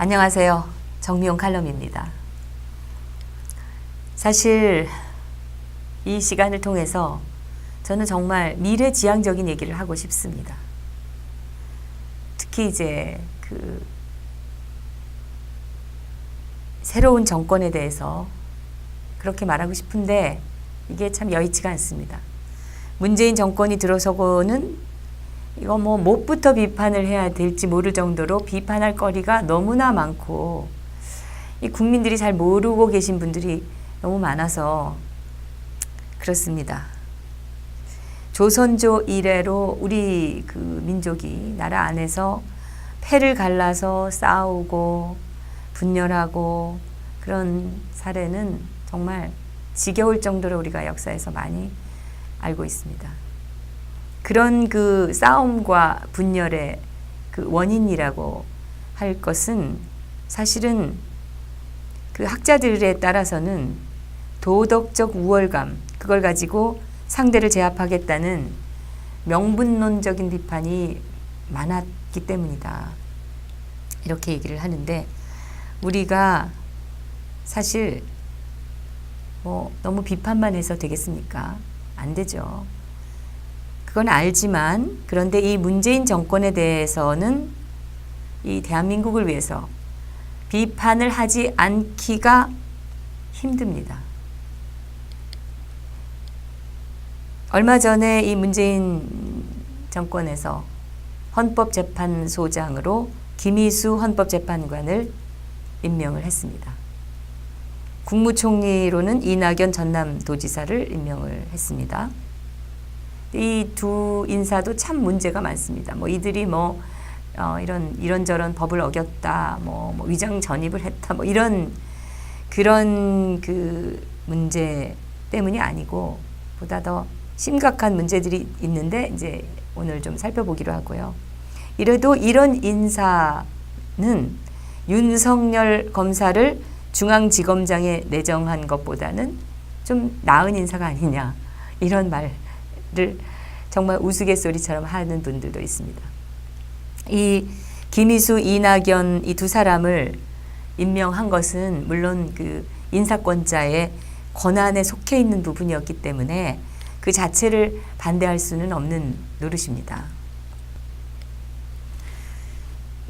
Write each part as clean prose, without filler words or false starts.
안녕하세요. 정미용 칼럼입니다. 사실 이 시간을 통해서 저는 정말 미래지향적인 얘기를 하고 싶습니다. 특히 이제 새로운 정권에 대해서 그렇게 말하고 싶은데 이게 참 여의치가 않습니다. 문재인 정권이 들어서고는 이거 뭐부터 비판을 해야 될지 모를 정도로 비판할 거리가 너무나 많고 이 국민들이 잘 모르고 계신 분들이 너무 많아서 그렇습니다. 조선조 이래로 우리 민족이 나라 안에서 패를 갈라서 싸우고 분열하고 그런 사례는 정말 지겨울 정도로 우리가 역사에서 많이 알고 있습니다. 그런 싸움과 분열의 원인이라고 할 것은 사실은 학자들에 따라서는 도덕적 우월감, 그걸 가지고 상대를 제압하겠다는 명분론적인 비판이 많았기 때문이다. 이렇게 얘기를 하는데 우리가 사실 너무 비판만 해서 되겠습니까? 안 되죠. 그건 알지만 그런데 이 문재인 정권에 대해서는 이 대한민국을 위해서 비판을 하지 않기가 힘듭니다. 얼마 전에 이 문재인 정권에서 헌법재판소장으로 김희수 헌법재판관을 임명을 했습니다. 국무총리로는 이낙연 전남도지사를 임명을 했습니다. 이 두 인사도 참 문제가 많습니다. 이들이 이런저런 법을 어겼다, 위장 전입을 했다, 그런 문제 때문이 아니고 보다 더 심각한 문제들이 있는데 이제 오늘 좀 살펴보기로 하고요. 이래도 이런 인사는 윤석열 검사를 중앙지검장에 내정한 것보다는 좀 나은 인사가 아니냐 이런 말을 정말 우스갯소리처럼 하는 분들도 있습니다. 이 김희수, 이낙연 이 두 사람을 임명한 것은 물론 인사권자의 권한에 속해 있는 부분이었기 때문에 그 자체를 반대할 수는 없는 노릇입니다.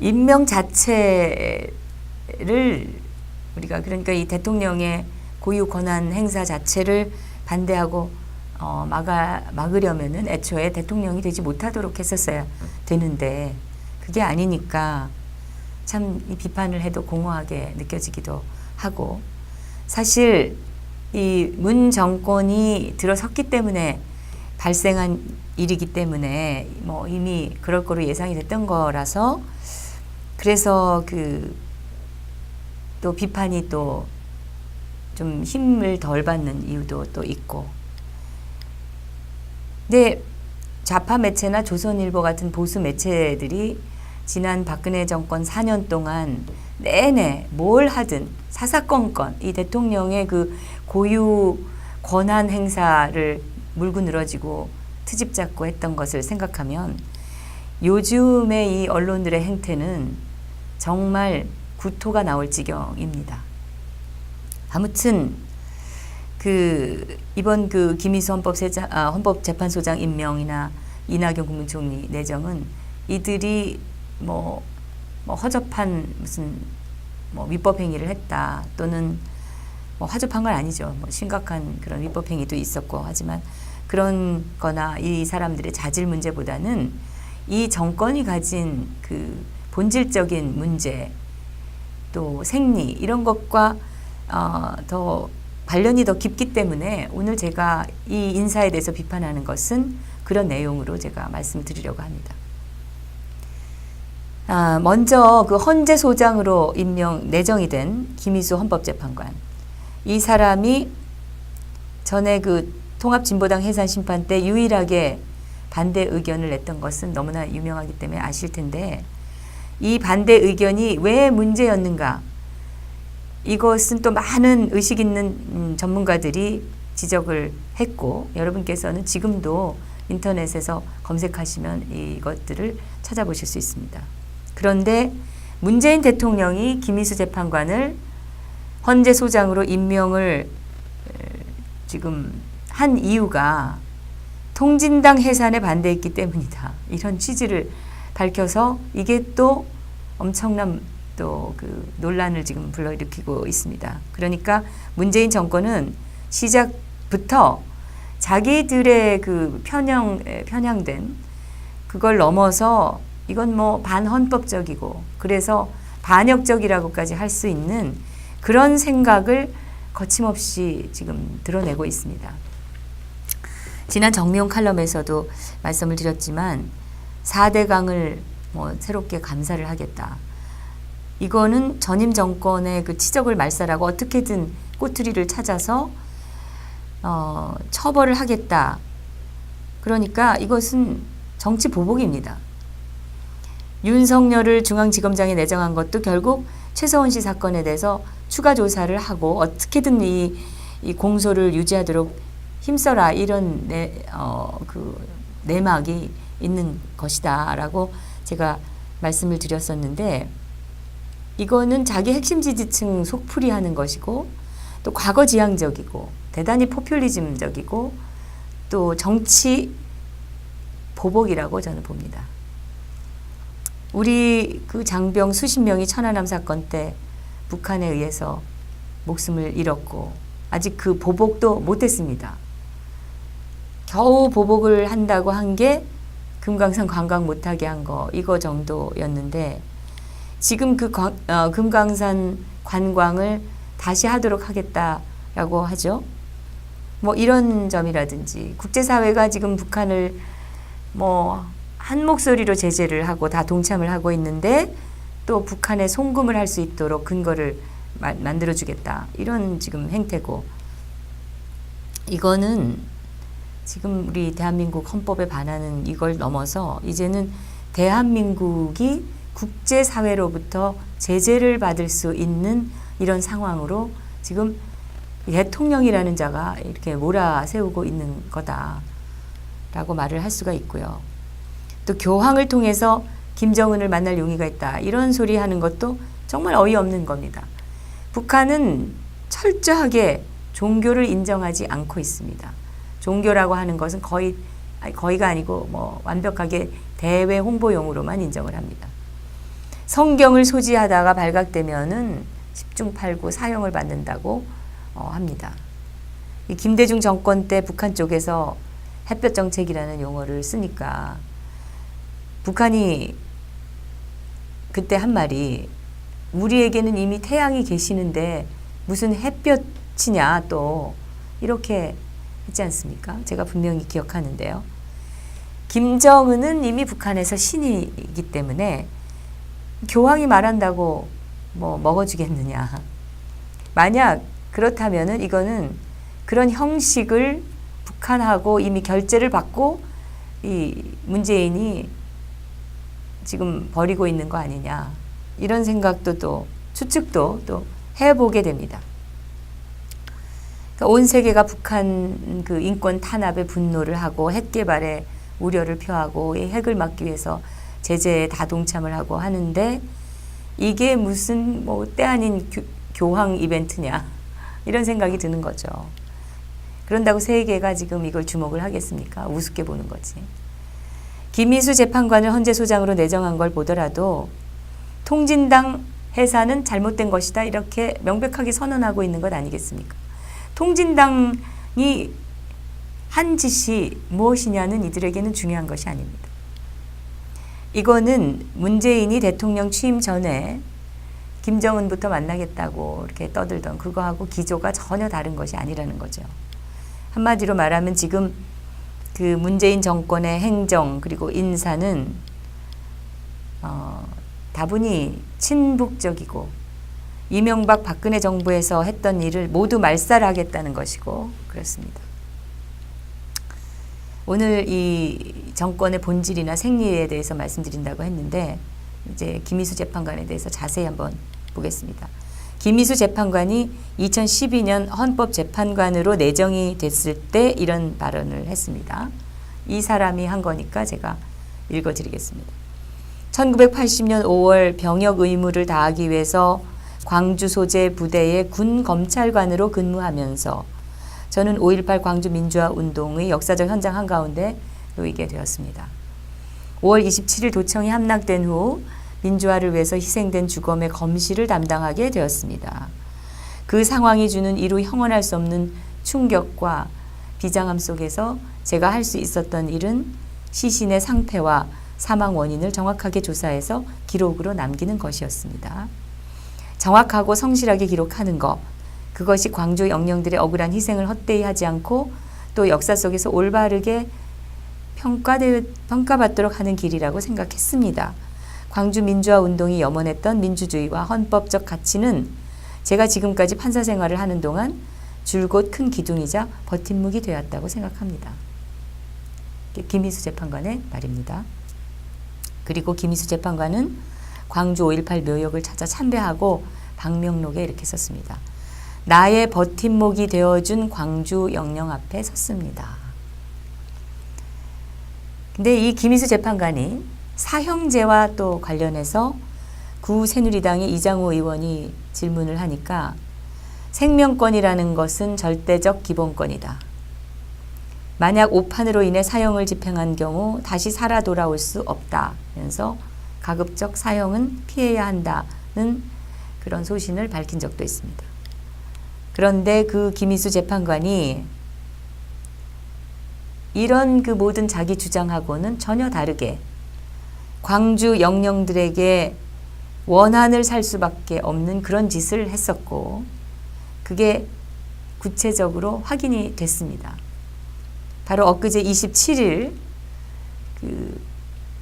임명 자체를 우리가 그러니까 이 대통령의 고유 권한 행사 자체를 반대하고 막으려면은 애초에 대통령이 되지 못하도록 했었어야 되는데 그게 아니니까 참 이 비판을 해도 공허하게 느껴지기도 하고 사실 이 문 정권이 들어섰기 때문에 발생한 일이기 때문에 이미 그럴 거로 예상이 됐던 거라서 그래서 또 비판이 또 좀 힘을 덜 받는 이유도 또 있고 근데 좌파 매체나 조선일보 같은 보수 매체들이 지난 박근혜 정권 4년 동안 내내 뭘 하든 사사건건 이 대통령의 고유 권한 행사를 물고 늘어지고 트집 잡고 했던 것을 생각하면 요즘의 이 언론들의 행태는 정말 구토가 나올 지경입니다. 아무튼 이번 김희수 헌법재판소장 임명이나 이낙연 국무총리 내정은 이들이 허접한 무슨 위법 행위를 했다 또는 허접한 건 아니죠. 심각한 그런 위법 행위도 있었고 하지만 그런 거나 이 사람들의 자질 문제보다는 이 정권이 가진 본질적인 문제 또 생리 이런 것과 더 관련이 더 깊기 때문에 오늘 제가 이 인사에 대해서 비판하는 것은 그런 내용으로 제가 말씀드리려고 합니다. 먼저 헌재소장으로 내정이 된 김희수 헌법재판관. 이 사람이 전에 통합진보당 해산심판 때 유일하게 반대 의견을 냈던 것은 너무나 유명하기 때문에 아실 텐데 이 반대 의견이 왜 문제였는가 이것은 또 많은 의식 있는 전문가들이 지적을 했고 여러분께서는 지금도 인터넷에서 검색하시면 이것들을 찾아보실 수 있습니다. 그런데 문재인 대통령이 김희수 재판관을 헌재소장으로 임명을 지금 한 이유가 통진당 해산에 반대했기 때문이다. 이런 취지를 밝혀서 이게 또 엄청난 또 그 논란을 지금 불러일으키고 있습니다. 그러니까 문재인 정권은 시작부터 자기들의 그 편향된 그걸 넘어서 이건 뭐 반헌법적이고 그래서 반역적이라고까지 할 수 있는 그런 생각을 거침없이 지금 드러내고 있습니다. 지난 정미용 칼럼에서도 말씀을 드렸지만 4대강을 뭐 새롭게 감사를 하겠다. 이거는 전임 정권의 그 치적을 말살하고 어떻게든 꼬투리를 찾아서 처벌을 하겠다. 그러니까 이것은 정치 보복입니다. 윤석열을 중앙지검장에 내정한 것도 결국 최서원 씨 사건에 대해서 추가 조사를 하고 어떻게든 이 공소를 유지하도록 힘써라 이런 내막이 있는 것이다라고 제가 말씀을 드렸었는데 이거는 자기 핵심 지지층 속풀이하는 것이고 또 과거지향적이고 대단히 포퓰리즘적이고 또 정치 보복이라고 저는 봅니다. 우리 그 장병 수십 명이 천안함 사건 때 북한에 의해서 목숨을 잃었고 아직 그 보복도 못했습니다. 겨우 보복을 한다고 한 게 금강산 관광 못하게 한 거 이거 정도였는데 지금 그 금강산 관광을 다시 하도록 하겠다라고 하죠. 뭐 이런 점이라든지 국제사회가 지금 북한을 뭐 한 목소리로 제재를 하고 다 동참을 하고 있는데 또 북한에 송금을 할 수 있도록 근거를 만들어주겠다. 이런 지금 행태고 이거는 지금 우리 대한민국 헌법에 반하는 이걸 넘어서 이제는 대한민국이 국제사회로부터 제재를 받을 수 있는 이런 상황으로 지금 대통령이라는 자가 이렇게 몰아세우고 있는 거다라고 말을 할 수가 있고요. 또 교황을 통해서 김정은을 만날 용의가 있다. 이런 소리 하는 것도 정말 어이없는 겁니다. 북한은 철저하게 종교를 인정하지 않고 있습니다. 종교라고 하는 것은 거의가 아니고 뭐 완벽하게 대외 홍보용으로만 인정을 합니다. 성경을 소지하다가 발각되면은 10중 8구 사형을 받는다고 합니다. 이 김대중 정권 때 북한 쪽에서 햇볕 정책이라는 용어를 쓰니까 북한이 그때 한 말이 우리에게는 이미 태양이 계시는데 무슨 햇볕이냐 또 이렇게 했지 않습니까? 제가 분명히 기억하는데요. 김정은은 이미 북한에서 신이기 때문에 교황이 말한다고 뭐 먹어주겠느냐. 만약 그렇다면은 이거는 그런 형식을 북한하고 이미 결제를 받고 이 문재인이 지금 벌이고 있는 거 아니냐. 이런 생각도 또 추측도 또 해보게 됩니다. 그러니까 온 세계가 북한 그 인권 탄압에 분노를 하고 핵 개발에 우려를 표하고 이 핵을 막기 위해서 제재에 다 동참을 하고 하는데 이게 무슨 뭐 때 아닌 교황 이벤트냐 이런 생각이 드는 거죠. 그런다고 세계가 지금 이걸 주목을 하겠습니까? 우습게 보는 거지. 김희수 재판관을 헌재소장으로 내정한 걸 보더라도 통진당 해산은 잘못된 것이다 이렇게 명백하게 선언하고 있는 것 아니겠습니까? 통진당이 한 짓이 무엇이냐는 이들에게는 중요한 것이 아닙니다. 이거는 문재인이 대통령 취임 전에 김정은부터 만나겠다고 이렇게 떠들던 그거하고 기조가 전혀 다른 것이 아니라는 거죠. 한마디로 말하면 지금 그 문재인 정권의 행정 그리고 인사는 다분히 친북적이고 이명박 박근혜 정부에서 했던 일을 모두 말살하겠다는 것이고 그렇습니다. 오늘 이 정권의 본질이나 생리에 대해서 말씀드린다고 했는데 이제 김희수 재판관에 대해서 자세히 한번 보겠습니다. 김희수 재판관이 2012년 헌법재판관으로 내정이 됐을 때 이런 발언을 했습니다. 이 사람이 한 거니까 제가 읽어드리겠습니다. 1980년 5월 병역 의무를 다하기 위해서 광주 소재 부대의 군 검찰관으로 근무하면서 저는 5.18 광주 민주화 운동의 역사적 현장 한가운데 놓이게 되었습니다. 5월 27일 도청이 함락된 후 민주화를 위해서 희생된 주검의 검시를 담당하게 되었습니다. 그 상황이 주는 이루 형언할 수 없는 충격과 비장함 속에서 제가 할 수 있었던 일은 시신의 상태와 사망 원인을 정확하게 조사해서 기록으로 남기는 것이었습니다. 정확하고 성실하게 기록하는 것, 그것이 광주 영령들의 억울한 희생을 헛되이 하지 않고 또 역사 속에서 올바르게 평가받도록 하는 길이라고 생각했습니다. 광주 민주화 운동이 염원했던 민주주의와 헌법적 가치는 제가 지금까지 판사 생활을 하는 동안 줄곧 큰 기둥이자 버팀목이 되었다고 생각합니다. 김희수 재판관의 말입니다. 그리고 김희수 재판관은 광주 5.18 묘역을 찾아 참배하고 방명록에 이렇게 썼습니다. 나의 버팀목이 되어준 광주 영령 앞에 섰습니다. 근데 이 김희수 재판관이 사형제와 또 관련해서 구 새누리당의 이장호 의원이 질문을 하니까 생명권이라는 것은 절대적 기본권이다. 만약 오판으로 인해 사형을 집행한 경우 다시 살아 돌아올 수 없다면서 가급적 사형은 피해야 한다는 그런 소신을 밝힌 적도 있습니다. 그런데 그 김희수 재판관이 이런 그 모든 자기 주장하고는 전혀 다르게 광주 영령들에게 원한을 살 수밖에 없는 그런 짓을 했었고 그게 구체적으로 확인이 됐습니다. 바로 엊그제 27일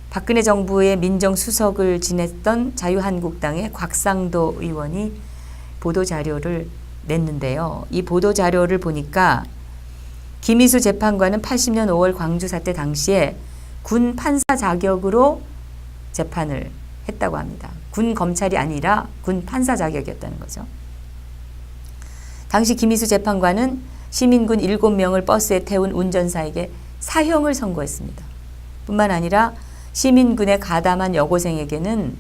박근혜 정부의 민정수석을 지냈던 자유한국당의 곽상도 의원이 보도자료를 냈는데요. 이 보도자료를 보니까 김희수 재판관은 80년 5월 광주 사태 당시에 군 판사 자격으로 재판을 했다고 합니다. 군 검찰이 아니라 군 판사 자격이었다는 거죠. 당시 김희수 재판관은 시민군 7명을 버스에 태운 운전사에게 사형을 선고했습니다. 뿐만 아니라 시민군에 가담한 여고생에게는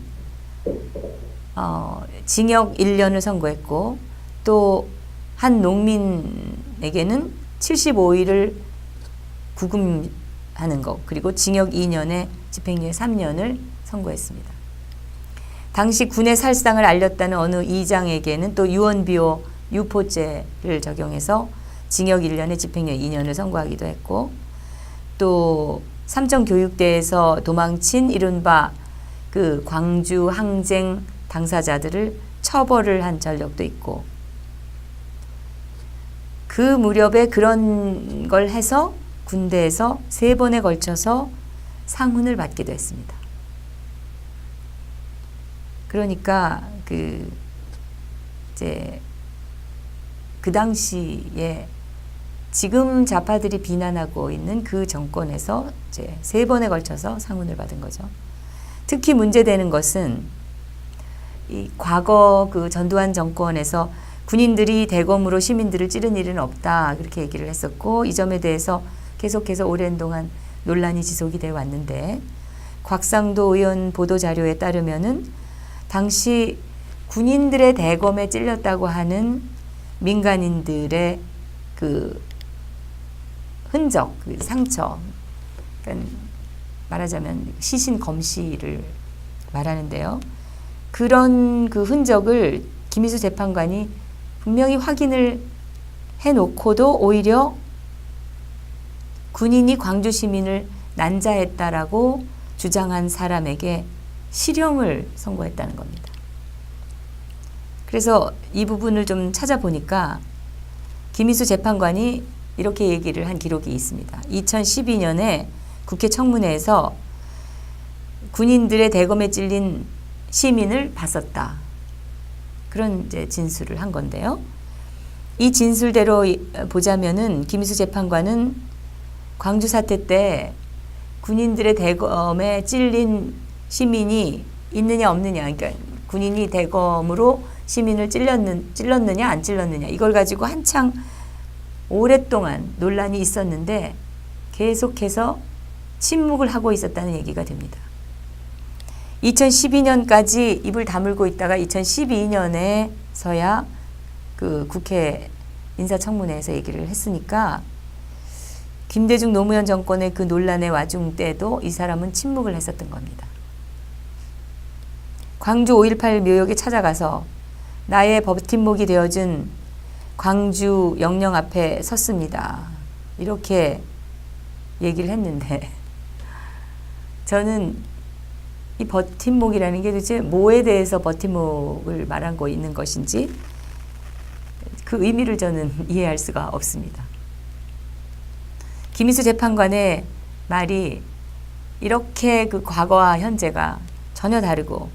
징역 1년을 선고했고 또 한 농민에게는 75일을 구금하는 것 그리고 징역 2년에 집행유예 3년을 선고했습니다. 당시 군의 살상을 알렸다는 어느 이장에게는 또 유언비어 유포죄를 적용해서 징역 1년에 집행유예 2년을 선고하기도 했고 또 삼청교육대에서 도망친 이른바 그 광주 항쟁 당사자들을 처벌을 한 전력도 있고 그 무렵에 그런 걸 해서 군대에서 3번에 걸쳐서 상훈을 받기도 했습니다. 그러니까 그 당시에 지금 좌파들이 비난하고 있는 그 정권에서 이제 3번에 걸쳐서 상훈을 받은 거죠. 특히 문제되는 것은 이 과거 그 전두환 정권에서 군인들이 대검으로 시민들을 찌른 일은 없다 그렇게 얘기를 했었고 이 점에 대해서 계속해서 오랜 동안 논란이 지속이 되어 왔는데 곽상도 의원 보도자료에 따르면은 당시 군인들의 대검에 찔렸다고 하는 민간인들의 그 흔적, 그 상처, 그러니까 말하자면 시신 검시를 말하는데요. 그런 그 흔적을 김희수 재판관이 분명히 확인을 해놓고도 오히려 군인이 광주 시민을 난자했다라고 주장한 사람에게 실형을 선고했다는 겁니다. 그래서 이 부분을 좀 찾아보니까 김희수 재판관이 이렇게 얘기를 한 기록이 있습니다. 2012년에 국회 청문회에서 군인들의 대검에 찔린 시민을 봤었다. 그런 이제 진술을 한 건데요. 이 진술대로 보자면은 김희수 재판관은 광주 사태 때 군인들의 대검에 찔린 시민이 있느냐 없느냐, 그러니까 군인이 대검으로 시민을 찔렀느냐 안 찔렀느냐 이걸 가지고 한창 오랫동안 논란이 있었는데 계속해서 침묵을 하고 있었다는 얘기가 됩니다. 2012년까지 입을 다물고 있다가 2012년에서야 그 국회 인사청문회에서 얘기를 했으니까 김대중 노무현 정권의 그 논란의 와중 때도 이 사람은 침묵을 했었던 겁니다. 광주 5.18 묘역에 찾아가서 나의 버팀목이 되어준 광주 영령 앞에 섰습니다. 이렇게 얘기를 했는데 저는 이 버팀목이라는 게 도대체 뭐에 대해서 버팀목을 말한 거 있는 것인지 그 의미를 저는 이해할 수가 없습니다. 김희수 재판관의 말이 이렇게 그 과거와 현재가 전혀 다르고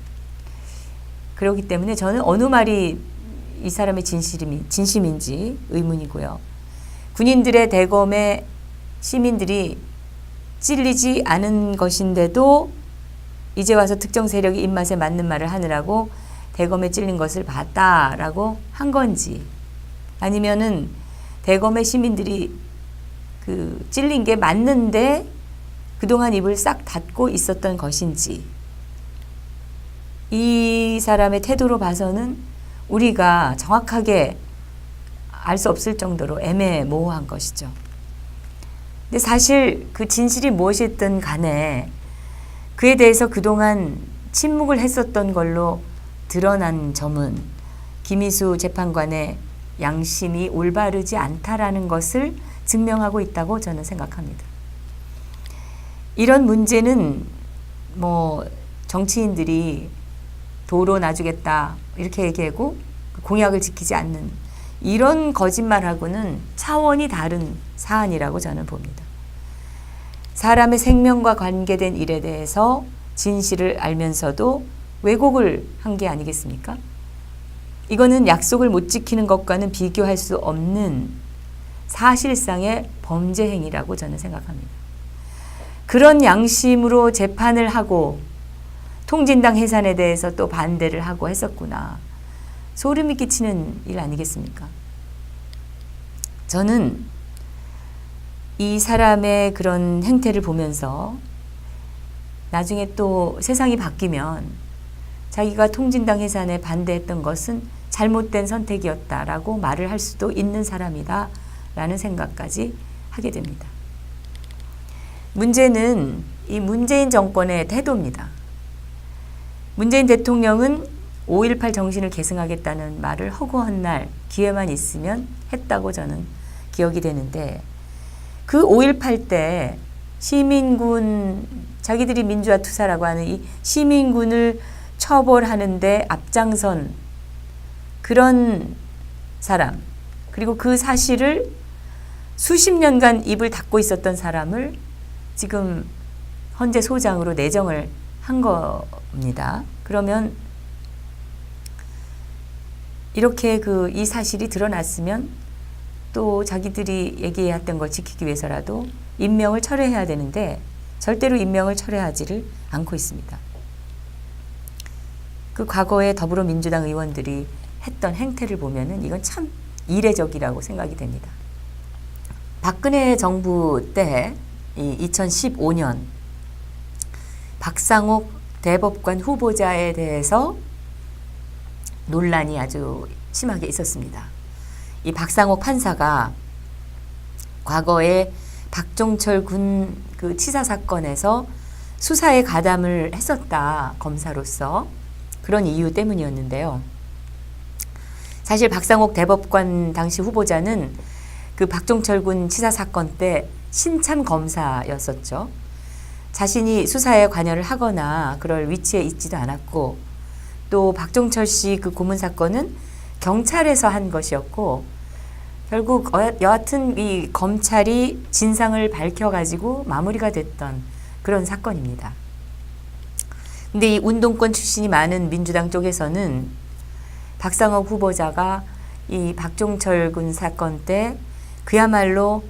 그렇기 때문에 저는 어느 말이 이 사람의 진심인지 의문이고요. 군인들의 대검에 시민들이 찔리지 않은 것인데도 이제 와서 특정 세력이 입맛에 맞는 말을 하느라고 대검에 찔린 것을 봤다라고 한 건지 아니면은 대검의 시민들이 그 찔린 게 맞는데 그동안 입을 싹 닫고 있었던 것인지 이 사람의 태도로 봐서는 우리가 정확하게 알 수 없을 정도로 애매모호한 것이죠. 근데 사실 그 진실이 무엇이든 간에 그에 대해서 그동안 침묵을 했었던 걸로 드러난 점은 김희수 재판관의 양심이 올바르지 않다라는 것을 증명하고 있다고 저는 생각합니다. 이런 문제는 뭐 정치인들이 도로 놔주겠다 이렇게 얘기하고 공약을 지키지 않는 이런 거짓말하고는 차원이 다른 사안이라고 저는 봅니다. 사람의 생명과 관계된 일에 대해서 진실을 알면서도 왜곡을 한 게 아니겠습니까? 이거는 약속을 못 지키는 것과는 비교할 수 없는 사실상의 범죄 행위라고 저는 생각합니다. 그런 양심으로 재판을 하고 통진당 해산에 대해서 또 반대를 하고 했었구나. 소름이 끼치는 일 아니겠습니까? 저는 이 사람의 그런 행태를 보면서 나중에 또 세상이 바뀌면 자기가 통진당 해산에 반대했던 것은 잘못된 선택이었다라고 말을 할 수도 있는 사람이다 라는 생각까지 하게 됩니다. 문제는 이 문재인 정권의 태도입니다. 문재인 대통령은 5.18 정신을 계승하겠다는 말을 허구한 날 기회만 있으면 했다고 저는 기억이 되는데 그 5.18 때 시민군 자기들이 민주화 투사라고 하는 이 시민군을 처벌하는데 앞장선 그런 사람 그리고 그 사실을 수십 년간 입을 닫고 있었던 사람을 지금 헌재 소장으로 내정을 한 겁니다. 그러면 이렇게 이 사실이 드러났으면 또 자기들이 얘기했던 걸 지키기 위해서라도 임명을 철회해야 되는데 절대로 임명을 철회하지를 않고 있습니다. 그 과거에 더불어민주당 의원들이 했던 행태를 보면은 이건 참 이례적이라고 생각이 됩니다. 박근혜 정부 때 2015년 박상옥 대법관 후보자에 대해서 논란이 아주 심하게 있었습니다. 이 박상옥 판사가 과거에 박종철 군 그 치사 사건에서 수사에 가담을 했었다, 검사로서. 그런 이유 때문이었는데요. 사실 박상옥 대법관 당시 후보자는 그 박종철 군 치사 사건 때 신참 검사였었죠. 자신이 수사에 관여를 하거나 그럴 위치에 있지도 않았고 또 박종철 씨 그 고문 사건은 경찰에서 한 것이었고 결국 여하튼 이 검찰이 진상을 밝혀가지고 마무리가 됐던 그런 사건입니다. 근데 이 운동권 출신이 많은 민주당 쪽에서는 박상옥 후보자가 이 박종철 군 사건 때 그야말로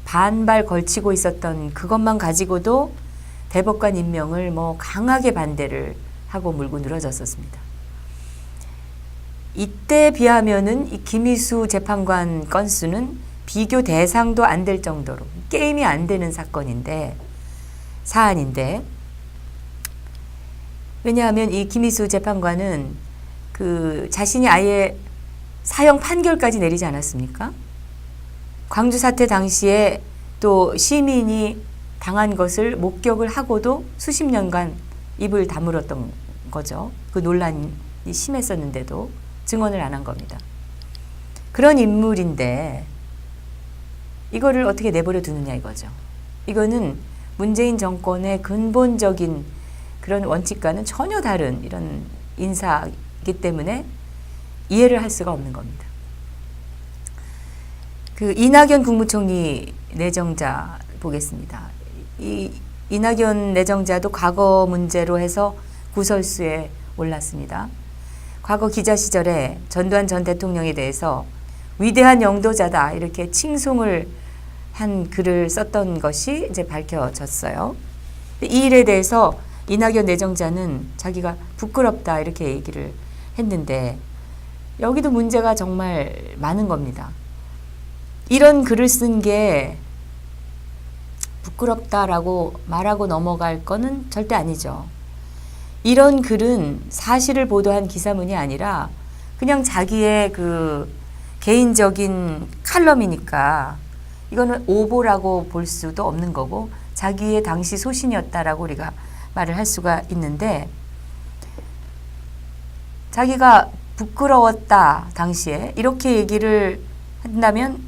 반발 걸치고 있었던 그것만 가지고도 대법관 임명을 뭐 강하게 반대를 하고 물고 늘어졌었습니다. 이때 비하면은 이 김희수 재판관 건수는 비교 대상도 안 될 정도로 게임이 안 되는 사건인데 사안인데 왜냐하면 이 김희수 재판관은 그 자신이 아예 사형 판결까지 내리지 않았습니까? 광주 사태 당시에 또 시민이 당한 것을 목격을 하고도 수십 년간 입을 다물었던 거죠. 그 논란이 심했었는데도 증언을 안 한 겁니다. 그런 인물인데 이거를 어떻게 내버려 두느냐 이거죠. 이거는 문재인 정권의 근본적인 그런 원칙과는 전혀 다른 이런 인사이기 때문에 이해를 할 수가 없는 겁니다. 그 이낙연 국무총리 내정자 보겠습니다. 이 이낙연 내정자도 과거 문제로 해서 구설수에 올랐습니다. 과거 기자 시절에 전두환 전 대통령에 대해서 위대한 영도자다 이렇게 칭송을 한 글을 썼던 것이 이제 밝혀졌어요. 이 일에 대해서 이낙연 내정자는 자기가 부끄럽다 이렇게 얘기를 했는데 여기도 문제가 정말 많은 겁니다. 이런 글을 쓴 게 부끄럽다라고 말하고 넘어갈 거는 절대 아니죠. 이런 글은 사실을 보도한 기사문이 아니라 그냥 자기의 그 개인적인 칼럼이니까 이거는 오보라고 볼 수도 없는 거고 자기의 당시 소신이었다라고 우리가 말을 할 수가 있는데 자기가 부끄러웠다 당시에 이렇게 얘기를 한다면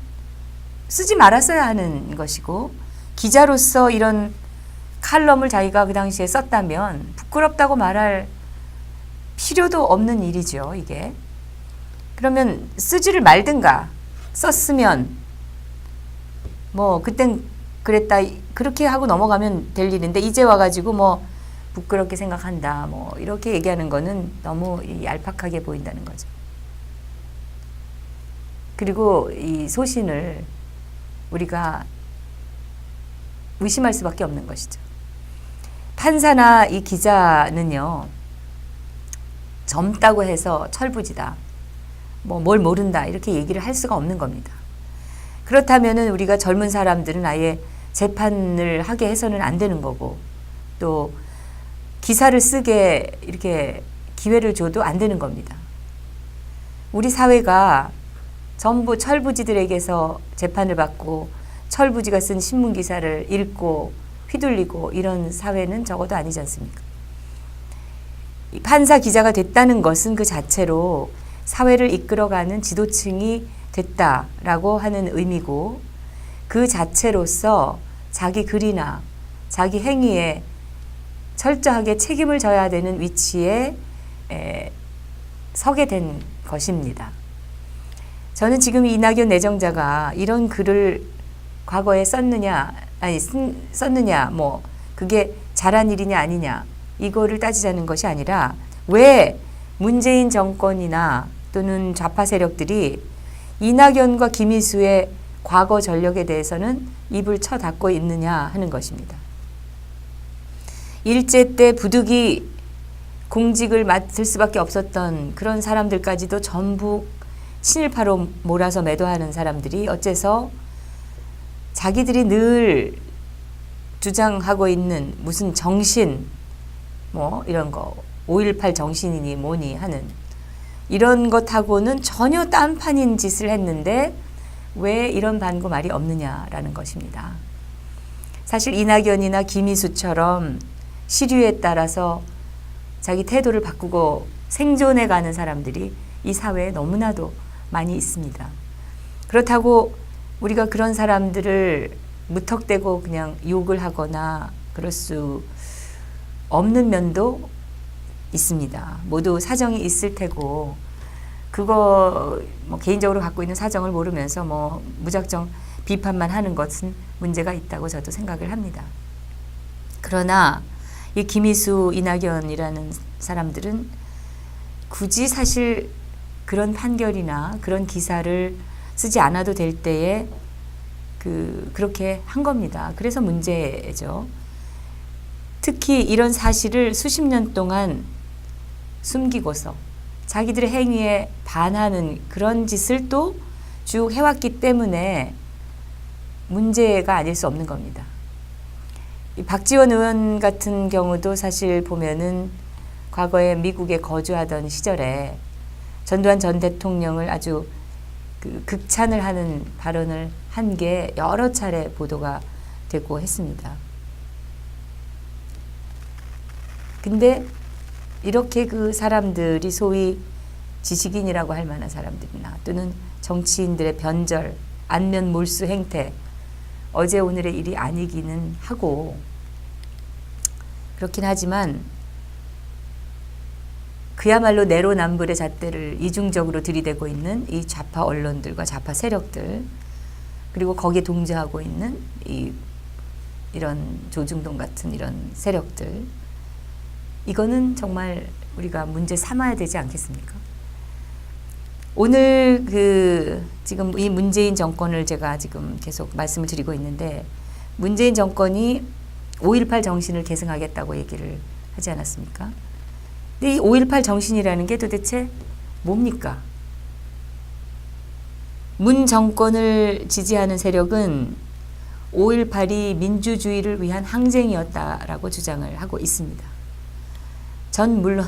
쓰지 말았어야 하는 것이고 기자로서 이런 칼럼을 자기가 그 당시에 썼다면 부끄럽다고 말할 필요도 없는 일이죠, 이게. 그러면 쓰지를 말든가 썼으면 뭐 그땐 그랬다 그렇게 하고 넘어가면 될 일인데 이제 와가지고 뭐 부끄럽게 생각한다 뭐 이렇게 얘기하는 거는 너무 얄팍하게 보인다는 거죠. 그리고 이 소신을 우리가 의심할 수밖에 없는 것이죠. 판사나 이 기자는요, 젊다고 해서 철부지다, 뭐 뭘 모른다 이렇게 얘기를 할 수가 없는 겁니다. 그렇다면은 우리가 젊은 사람들은 아예 재판을 하게 해서는 안 되는 거고 또 기사를 쓰게 이렇게 기회를 줘도 안 되는 겁니다. 우리 사회가 전부 철부지들에게서 재판을 받고 철부지가 쓴 신문 기사를 읽고 휘둘리고 이런 사회는 적어도 아니지 않습니까? 판사 기자가 됐다는 것은 그 자체로 사회를 이끌어가는 지도층이 됐다라고 하는 의미고 그 자체로서 자기 글이나 자기 행위에 철저하게 책임을 져야 되는 위치에 서게 된 것입니다. 저는 지금 이낙연 내정자가 이런 글을 과거에 썼느냐 뭐 그게 잘한 일이냐 아니냐 이거를 따지자는 것이 아니라 왜 문재인 정권이나 또는 좌파 세력들이 이낙연과 김희수의 과거 전력에 대해서는 입을 쳐닫고 있느냐 하는 것입니다. 일제 때 부득이 공직을 맡을 수밖에 없었던 그런 사람들까지도 전부 친일파로 몰아서 매도하는 사람들이 어째서 자기들이 늘 주장하고 있는 무슨 정신 뭐 이런 거 5.18 정신이니 뭐니 하는 이런 것하고는 전혀 딴판인 짓을 했는데 왜 이런 반고 말이 없느냐라는 것입니다. 사실 이낙연이나 김희수처럼 시류에 따라서 자기 태도를 바꾸고 생존해가는 사람들이 이 사회에 너무나도 많이 있습니다. 그렇다고 우리가 그런 사람들을 무턱대고 그냥 욕을 하거나 그럴 수 없는 면도 있습니다. 모두 사정이 있을 테고 그거 뭐 개인적으로 갖고 있는 사정을 모르면서 뭐 무작정 비판만 하는 것은 문제가 있다고 저도 생각을 합니다. 그러나 이 김희수, 이낙연이라는 사람들은 굳이 사실 그런 판결이나 그런 기사를 쓰지 않아도 될 때에 그렇게 한 겁니다. 그래서 문제죠. 특히 이런 사실을 수십 년 동안 숨기고서 자기들의 행위에 반하는 그런 짓을 또 쭉 해왔기 때문에 문제가 아닐 수 없는 겁니다. 이 박지원 의원 같은 경우도 사실 보면은 과거에 미국에 거주하던 시절에 전두환 전 대통령을 아주 극찬을 하는 발언을 한 게 여러 차례 보도가 되고 했습니다. 근데 이렇게 그 사람들이 소위 지식인이라고 할 만한 사람들이나 또는 정치인들의 변절, 안면 몰수 행태, 어제 오늘의 일이 아니기는 하고 그렇긴 하지만 그야말로 내로남불의 잣대를 이중적으로 들이대고 있는 이 좌파 언론들과 좌파 세력들, 그리고 거기에 동조하고 있는 이런 조중동 같은 이런 세력들, 이거는 정말 우리가 문제 삼아야 되지 않겠습니까? 오늘 지금 이 문재인 정권을 제가 지금 계속 말씀을 드리고 있는데, 문재인 정권이 5.18 정신을 계승하겠다고 얘기를 하지 않았습니까? 근데 이 5.18 정신이라는 게 도대체 뭡니까? 문 정권을 지지하는 세력은 5.18이 민주주의를 위한 항쟁이었다라고 주장을 하고 있습니다. 전 물론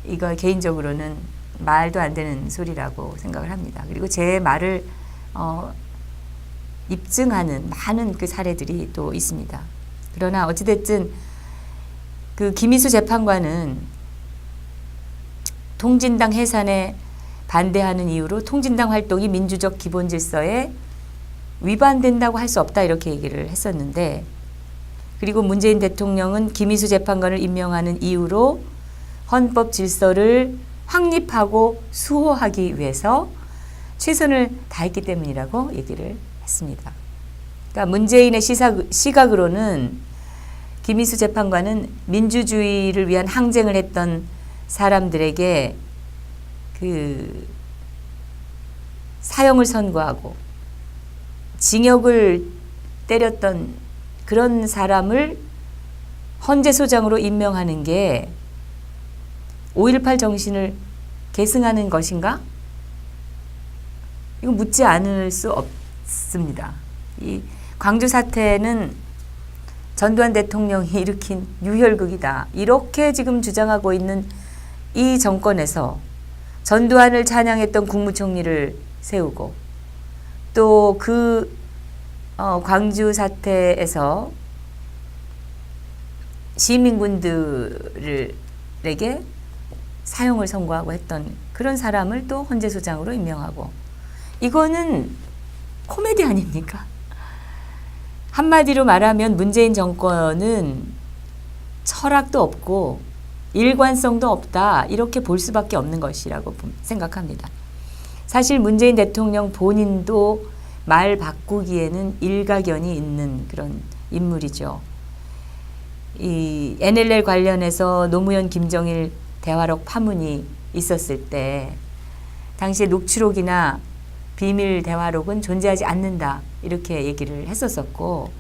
이거 개인적으로는 말도 안 되는 소리라고 생각을 합니다. 그리고 제 말을 입증하는 많은 그 사례들이 또 있습니다. 그러나 어찌됐든 그 김희수 재판관은 통진당 해산에 반대하는 이유로 통진당 활동이 민주적 기본 질서에 위반된다고 할 수 없다 이렇게 얘기를 했었는데, 그리고 문재인 대통령은 김희수 재판관을 임명하는 이유로 헌법 질서를 확립하고 수호하기 위해서 최선을 다했기 때문이라고 얘기를 했습니다. 그러니까 문재인의 시각으로는 김희수 재판관은 민주주의를 위한 항쟁을 했던 사람들에게 사형을 선고하고 징역을 때렸던 그런 사람을 헌재소장으로 임명하는 게 5.18 정신을 계승하는 것인가? 이거 묻지 않을 수 없습니다. 이 광주 사태는 전두환 대통령이 일으킨 유혈극이다, 이렇게 지금 주장하고 있는 이 정권에서 전두환을 찬양했던 국무총리를 세우고, 또 광주 사태에서 시민군들에게 사형을 선고하고 했던 그런 사람을 또 헌재소장으로 임명하고, 이거는 코미디 아닙니까? 한마디로 말하면 문재인 정권은 철학도 없고 일관성도 없다, 이렇게 볼 수밖에 없는 것이라고 생각합니다. 사실 문재인 대통령 본인도 말 바꾸기에는 일가견이 있는 그런 인물이죠. 이 NLL 관련해서 노무현 김정일 대화록 파문이 있었을 때 당시에 녹취록이나 비밀 대화록은 존재하지 않는다, 이렇게 얘기를 했었었고,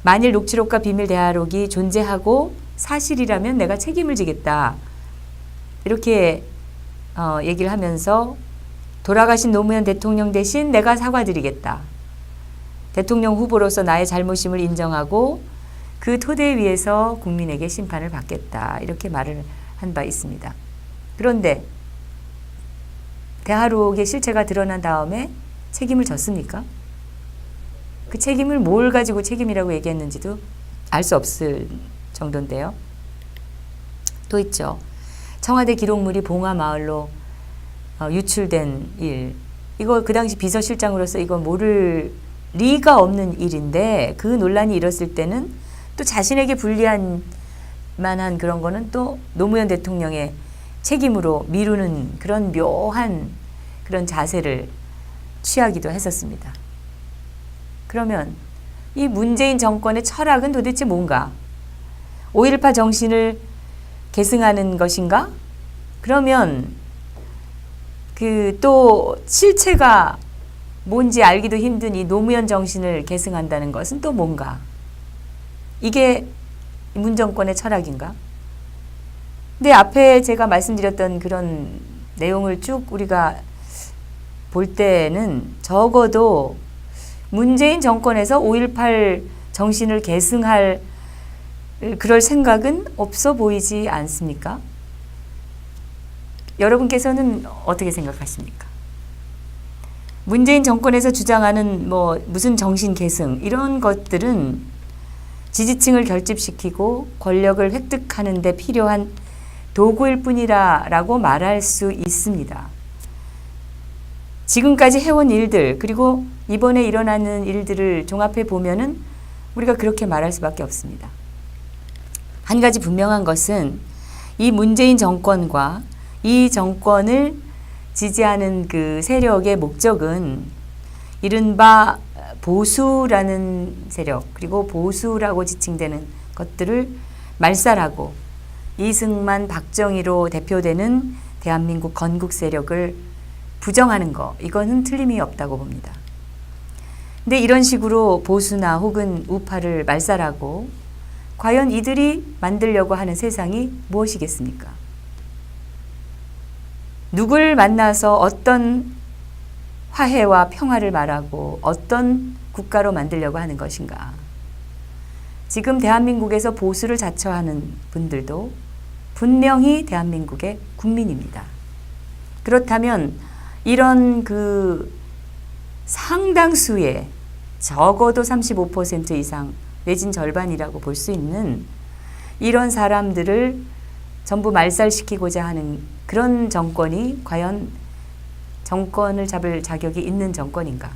만일 녹취록과 비밀 대화록이 존재하고 사실이라면 내가 책임을 지겠다, 이렇게 얘기를 하면서 돌아가신 노무현 대통령 대신 내가 사과드리겠다, 대통령 후보로서 나의 잘못임을 인정하고 그 토대 위에서 국민에게 심판을 받겠다, 이렇게 말을 한 바 있습니다. 그런데 대화록의 실체가 드러난 다음에 책임을 졌습니까? 그 책임을 뭘 가지고 책임이라고 얘기했는지도 알 수 없을 정도인데요. 또 있죠. 청와대 기록물이 봉화마을로 유출된 일. 이거 그 당시 비서실장으로서 이거 모를 리가 없는 일인데, 그 논란이 일었을 때는 또 자신에게 불리한 만한 그런 거는 또 노무현 대통령의 책임으로 미루는 그런 묘한 그런 자세를 취하기도 했었습니다. 그러면 이 문재인 정권의 철학은 도대체 뭔가? 5.18 정신을 계승하는 것인가? 그러면 또 실체가 뭔지 알기도 힘든 이 노무현 정신을 계승한다는 것은 또 뭔가? 이게 문 정권의 철학인가? 근데 앞에 제가 말씀드렸던 그런 내용을 쭉 우리가 볼 때는 적어도 문재인 정권에서 5.18 정신을 계승할 그럴 생각은 없어 보이지 않습니까? 여러분께서는 어떻게 생각하십니까? 문재인 정권에서 주장하는 무슨 정신 계승 이런 것들은 지지층을 결집시키고 권력을 획득하는 데 필요한 도구일 뿐이라고 말할 수 있습니다. 지금까지 해온 일들 그리고 이번에 일어나는 일들을 종합해 보면은 우리가 그렇게 말할 수밖에 없습니다. 한 가지 분명한 것은 이 문재인 정권과 이 정권을 지지하는 그 세력의 목적은 이른바 보수라는 세력 그리고 보수라고 지칭되는 것들을 말살하고 이승만 박정희로 대표되는 대한민국 건국 세력을 부정하는 거 이거는 틀림이 없다고 봅니다. 근데 이런 식으로 보수나 혹은 우파를 말살하고 과연 이들이 만들려고 하는 세상이 무엇이겠습니까? 누굴 만나서 어떤 화해와 평화를 말하고 어떤 국가로 만들려고 하는 것인가? 지금 대한민국에서 보수를 자처하는 분들도 분명히 대한민국의 국민입니다. 그렇다면 이런 그 상당수의 적어도 35% 이상 내진 절반이라고 볼 수 있는 이런 사람들을 전부 말살시키고자 하는 그런 정권이 과연 정권을 잡을 자격이 있는 정권인가?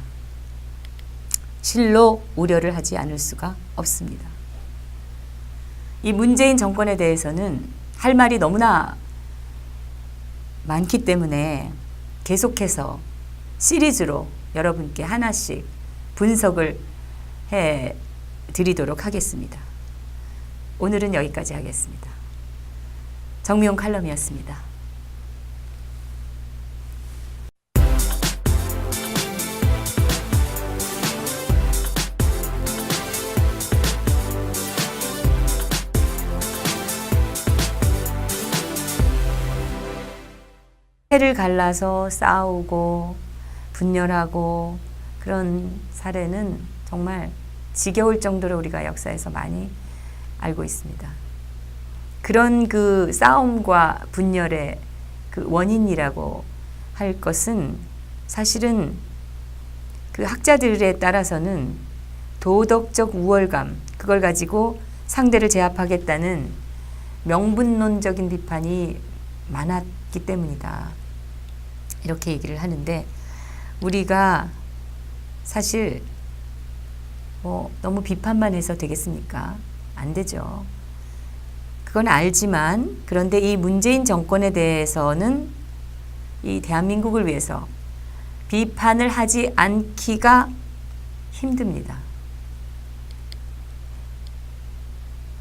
실로 우려를 하지 않을 수가 없습니다. 이 문재인 정권에 대해서는 할 말이 너무나 많기 때문에 계속해서 시리즈로 여러분께 하나씩 분석을 해 드리도록 하겠습니다. 오늘은 여기까지 하겠습니다. 정미용 칼럼이었습니다. 해를 갈라서 싸우고 분열하고 그런 사례는 정말 지겨울 정도로 우리가 역사에서 많이 알고 있습니다. 그런 그 싸움과 분열의 그 원인이라고 할 것은 사실은 그 학자들에 따라서는 도덕적 우월감, 그걸 가지고 상대를 제압하겠다는 명분론적인 비판이 많았기 때문이다. 이렇게 얘기를 하는데 우리가 사실 너무 비판만 해서 되겠습니까? 안 되죠. 그건 알지만 그런데 이 문재인 정권에 대해서는 이 대한민국을 위해서 비판을 하지 않기가 힘듭니다.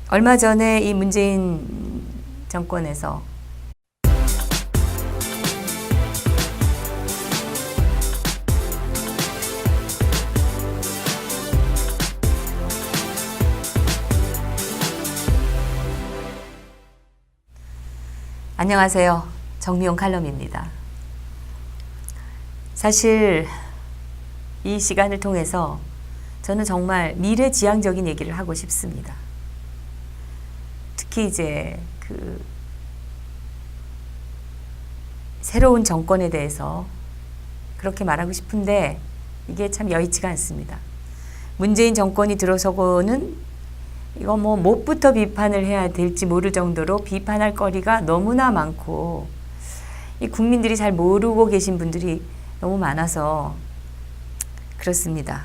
얼마 전에 이 문재인 정권에서 안녕하세요. 정미용 칼럼입니다. 사실 이 시간을 통해서 저는 정말 미래지향적인 얘기를 하고 싶습니다. 특히 이제 그 새로운 정권에 대해서 그렇게 말하고 싶은데 이게 참 여의치가 않습니다. 문재인 정권이 들어서고는 이거 뭐부터 비판을 해야 될지 모를 정도로 비판할 거리가 너무나 많고 이 국민들이 잘 모르고 계신 분들이 너무 많아서 그렇습니다.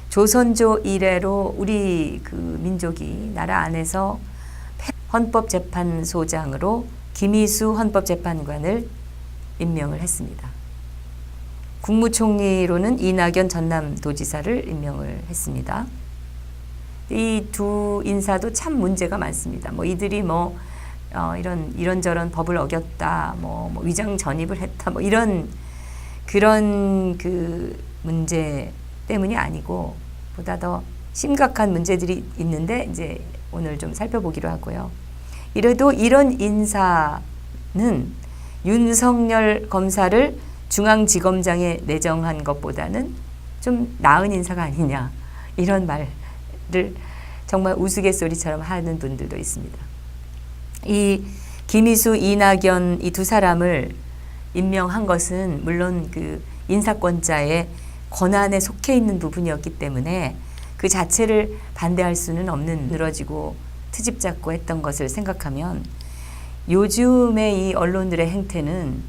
조선조 이래로 우리 그 민족이 나라 안에서 헌법재판소장으로 김희수 헌법재판관을 임명을 했습니다. 국무총리로는 이낙연 전남도지사를 임명을 했습니다. 이 두 인사도 참 문제가 많습니다. 이들이 이런저런 법을 어겼다, 위장 전입을 했다, 그런 그 문제 때문이 아니고 보다 더 심각한 문제들이 있는데 이제 오늘 좀 살펴보기로 하고요. 이래도 이런 인사는 윤석열 검사를 중앙지검장에 내정한 것보다는 좀 나은 인사가 아니냐 이런 말을 정말 우스갯소리처럼 하는 분들도 있습니다. 이 김희수, 이낙연 이 두 사람을 임명한 것은 물론 그 인사권자의 권한에 속해 있는 부분이었기 때문에 그 자체를 반대할 수는 없는, 늘어지고 트집 잡고 했던 것을 생각하면 요즘의 이 언론들의 행태는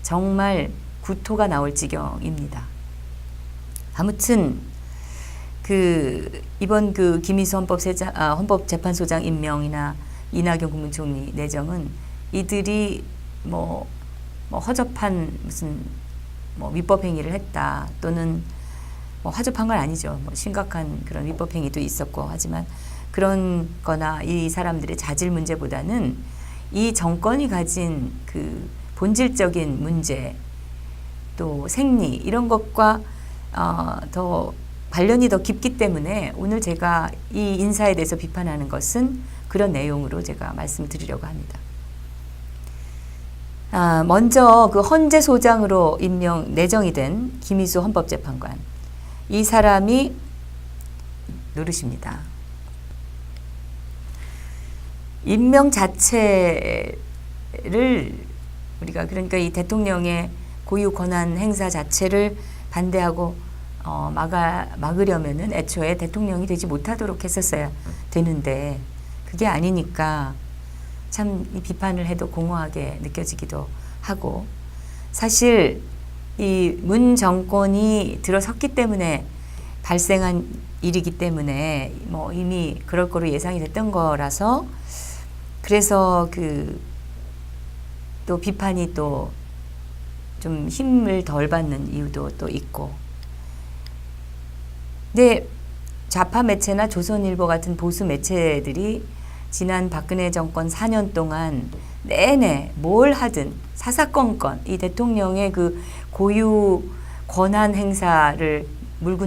정말 구토가 나올 지경입니다. 아무튼 이번 김희수 헌법재판소장 임명이나 이낙연 국무총리 내정은 이들이 허접한 무슨 위법 행위를 했다, 또는 허접한 건 아니죠. 심각한 그런 위법 행위도 있었고 하지만 그런 거나 이 사람들의 자질 문제보다는 이 정권이 가진 그 본질적인 문제, 또 생리 이런 것과 더 관련이 더 깊기 때문에 오늘 제가 이 인사에 대해서 비판하는 것은 그런 내용으로 제가 말씀드리려고 합니다. 먼저 그 헌재소장으로 내정이 된 김희수 헌법재판관, 이 사람이 노릇입니다. 임명 자체를 우리가 그러니까 이 대통령의 고유 권한 행사 자체를 반대하고 막으려면은 애초에 대통령이 되지 못하도록 했었어야 되는데 그게 아니니까 참 이 비판을 해도 공허하게 느껴지기도 하고, 사실 이 문 정권이 들어섰기 때문에 발생한 일이기 때문에 이미 그럴 거로 예상이 됐던 거라서, 그래서 또 비판이 또 좀 힘을 덜 받는 이유도 또 있고. 근데 좌파 매체나 조선일보 같은 보수 매체들이 지난 박근혜 정권 4년 동안 내내 뭘 하든 사사건건 이 대통령의 그 고유 권한 행사를 물고